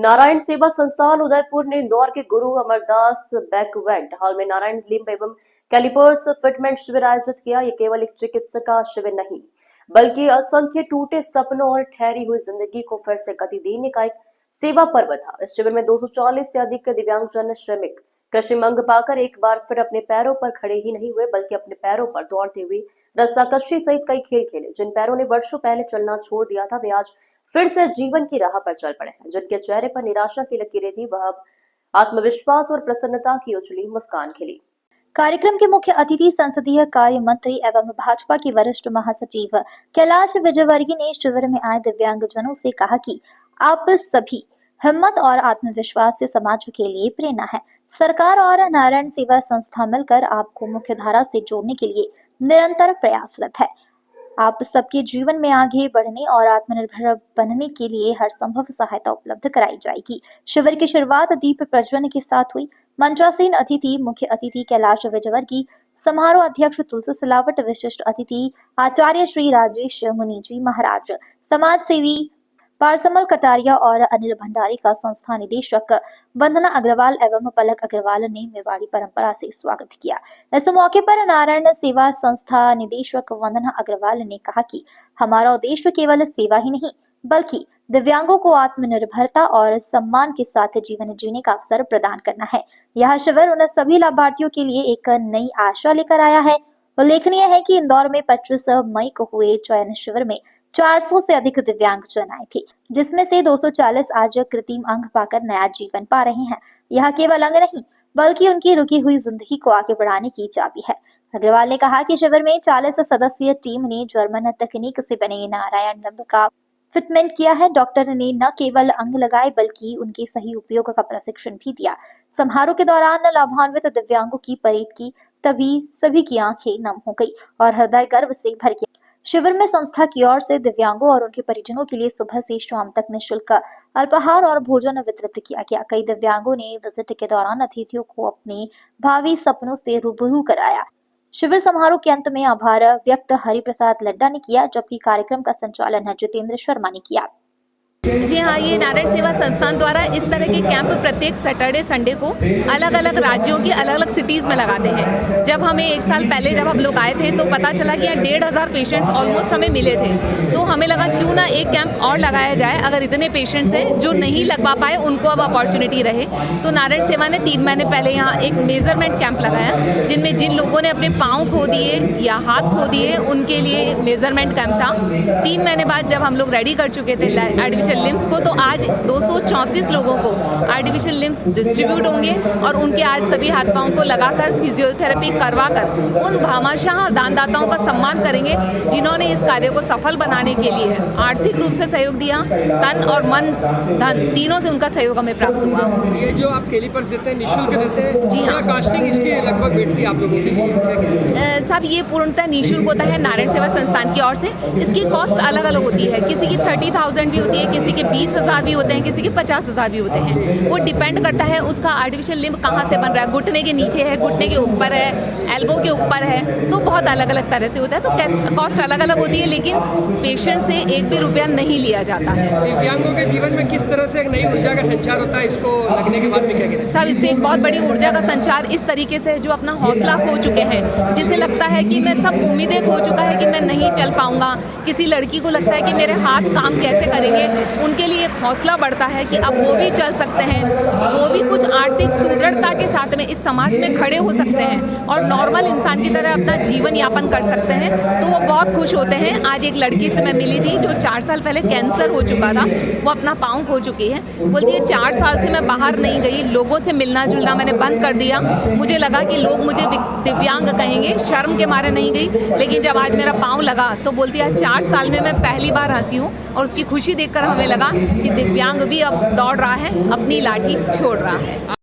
नारायण सेवा संस्थान उदयपुर ने इंदौर के गुरु अमरदास बैकवेंट हॉल में नारायण लिम्ब एवं कैलिपर्स फिटमेंट शिविर आयोजित किया। ये केवल एक चिकित्सा शिविर नहीं बल्कि असंख्य टूटे सपनों और ठहरी हुई जिंदगी को फिर से गति देने का एक सेवा पर्व था। इस शिविर में 240 से अधिक दिव्यांगजन श्रमिक कृषि मंग पाकर एक बार फिर अपने पैरों पर खड़े ही नहीं हुए बल्कि अपने पैरों पर दौड़ते हुए रस्साकशी सहित कई खेल खेले। जिन पैरों ने वर्षों पहले चलना छोड़ दिया था वे आज फिर से जीवन की राह पर चल पड़े हैं। जिनके चेहरे पर निराशा की लकीरें थी वह अब आत्मविश्वास और प्रसन्नता की उजली मुस्कान खिली। कार्यक्रम के मुख्य अतिथि संसदीय कार्य मंत्री एवं भाजपा की वरिष्ठ महासचिव कैलाश विजयवर्गीय ने शिविर में आए दिव्यांगजनों से कहा कि आप सभी हिम्मत और आत्मविश्वास से समाज के लिए प्रेरणा है। सरकार और नारायण सेवा संस्था मिलकर आपको मुख्य धारा से जोड़ने के लिए निरंतर प्रयासरत है। आप सबके जीवन में आगे बढ़ने और आत्मनिर्भर बनने के लिए हर संभव सहायता उपलब्ध कराई जाएगी। शिविर की शुरुआत दीप प्रज्वलन के साथ हुई। मंचासीन अतिथि मुख्य अतिथि कैलाश विजयवर्गीय, समारोह अध्यक्ष तुलसी सिलावट, विशिष्ट अतिथि आचार्य श्री राजेश मुनि जी महाराज, समाज सेवी पारसमल कटारिया और अनिल भंडारी का संस्था निदेशक वंदना अग्रवाल एवं पलक अग्रवाल ने मेवाड़ी परंपरा से स्वागत किया। इस मौके पर नारायण सेवा संस्था निदेशक वंदना अग्रवाल ने कहा कि हमारा उद्देश्य केवल सेवा ही नहीं बल्कि दिव्यांगों को आत्मनिर्भरता और सम्मान के साथ जीवन जीने का अवसर प्रदान करना है। यह शिविर उन सभी लाभार्थियों के लिए एक नई आशा लेकर आया है। उल्लेखनीय है कि इंदौर में 25 मई को हुए चयन शिविर में 400 से अधिक दिव्यांगजन आए थे, जिसमें से 240 आज कृत्रिम अंग पाकर नया जीवन पा रहे हैं। यह केवल अंग नहीं बल्कि उनकी रुकी हुई जिंदगी को आगे बढ़ाने की चाबी है। अग्रवाल ने कहा कि शिविर में 40 सदस्यीय टीम ने जर्मन तकनीक से बने नारायण लिम्ब का फिटमेंट किया है। डॉक्टर ने न केवल अंग लगाए बल्कि उनके सही उपयोग का प्रशिक्षण भी दिया। समारोह के दौरान लाभान्वित दिव्यांगों की परेड की, तभी सभी की आंखें नम हो गई और हृदय गर्व से भर गया। शिविर में संस्था की ओर से दिव्यांगों और उनके परिजनों के लिए सुबह से शाम तक निःशुल्क अल्पाहार और भोजन वितरित किया गया। कई दिव्यांगों ने विजिट के दौरान अतिथियों को अपने भावी सपनों से रूबरू कराया। शिविर समारोह के अंत में आभार व्यक्त हरिप्रसाद लड्डा ने किया, जबकि कार्यक्रम का संचालन जितेंद्र शर्मा ने किया। जी हाँ, ये नारायण सेवा संस्थान द्वारा इस तरह के कैंप प्रत्येक सैटरडे संडे को अलग अलग राज्यों की अलग अलग सिटीज़ में लगाते हैं। जब हमें एक साल पहले जब हम लोग आए थे तो पता चला कि यहाँ 1500 पेशेंट्स ऑलमोस्ट हमें मिले थे। तो हमें लगा क्यों ना एक कैंप और लगाया जाए, अगर इतने पेशेंट्स हैं जो नहीं लगवा पाए उनको अब अपॉर्चुनिटी रहे। तो नारायण सेवा ने 3 महीने पहले यहाँ एक मेजरमेंट कैंप लगाया, जिनमें जिन लोगों ने अपने पाँव खो दिए या हाथ खो दिए उनके लिए मेजरमेंट कैंप था। 3 महीने बाद जब हम लोग रेडी कर चुके थे आर्टिफिशियल लिम्स को, तो आज 234 लोगों को आर्टिफिशियल लिम्स डिस्ट्रीब्यूट होंगे और उनके आज सभी हाथ पांव को लगाकर फिजियोथेरेपी करवाकर उन भामाशाह दानदाताओं का सम्मान करेंगे जिन्होंने इस कार्य को सफल बनाने के लिए आर्थिक रूप से सहयोग दिया, तन और मन धन तीनों से उनका सहयोग हमें प्राप्त हुआ। ये जो आप कैलिपर्स देते हैं, निःशुल्क देते हैं, जी हाँ, कास्टिंग इसकी लगभग बैठती है आप लोगों के लिए? सब ये पूर्णतः निःशुल्क होता है नारायण सेवा संस्थान की ओर से। इसकी कॉस्ट अलग अलग होती है, किसी की 30,000 भी होती है, किसी के 20,000 भी होते हैं, किसी के 50,000 भी होते हैं। वो डिपेंड करता है उसका आर्टिफिशियल लिम्ब कहाँ से बन रहा है, घुटने के नीचे है, घुटने के ऊपर है, एल्बो के ऊपर है, तो बहुत अलग अलग तरह से होता है। तो कॉस्ट अलग अलग होती है, लेकिन पेशेंट से एक भी रुपया नहीं लिया जाता है। दिव्यांगों के जीवन में किस तरह से एक नई ऊर्जा का संचार होता है, इसको लगने के बाद में क्या कहना है? साहब, इससे एक बहुत बड़ी ऊर्जा का संचार इस तरीके से जो अपना हौसला खो चुके हैं, जिसे लगता है कि मैं सब उम्मीदें खो चुका है कि मैं नहीं चल पाऊंगा। किसी लड़की को लगता है कि मेरे हाथ काम कैसे करेंगे, उनके लिए एक हौसला बढ़ता है कि अब वो भी चल सकते हैं, वो भी कुछ आर्थिक सुदृढ़ता के साथ में इस समाज में खड़े हो सकते हैं और नॉर्मल इंसान की तरह अपना जीवन यापन कर सकते हैं। तो वो बहुत खुश होते हैं। आज एक लड़की से मैं मिली थी जो 4 साल पहले कैंसर हो चुका था, वो अपना पाँव खो चुकी है। बोलती है 4 साल से मैं बाहर नहीं गई, लोगों से मिलना जुलना मैंने बंद कर दिया। मुझे लगा कि लोग मुझे दिव्यांग कहेंगे, शर्म के मारे नहीं गई, लेकिन जब आज मेरा पाँव लगा तो बोलती है 4 साल में मैं पहली बार हंसी हूँ। और उसकी खुशी देखकर हमें लगा कि दिव्यांग भी अब दौड़ रहा है, अपनी लाठी छोड़ रहा है।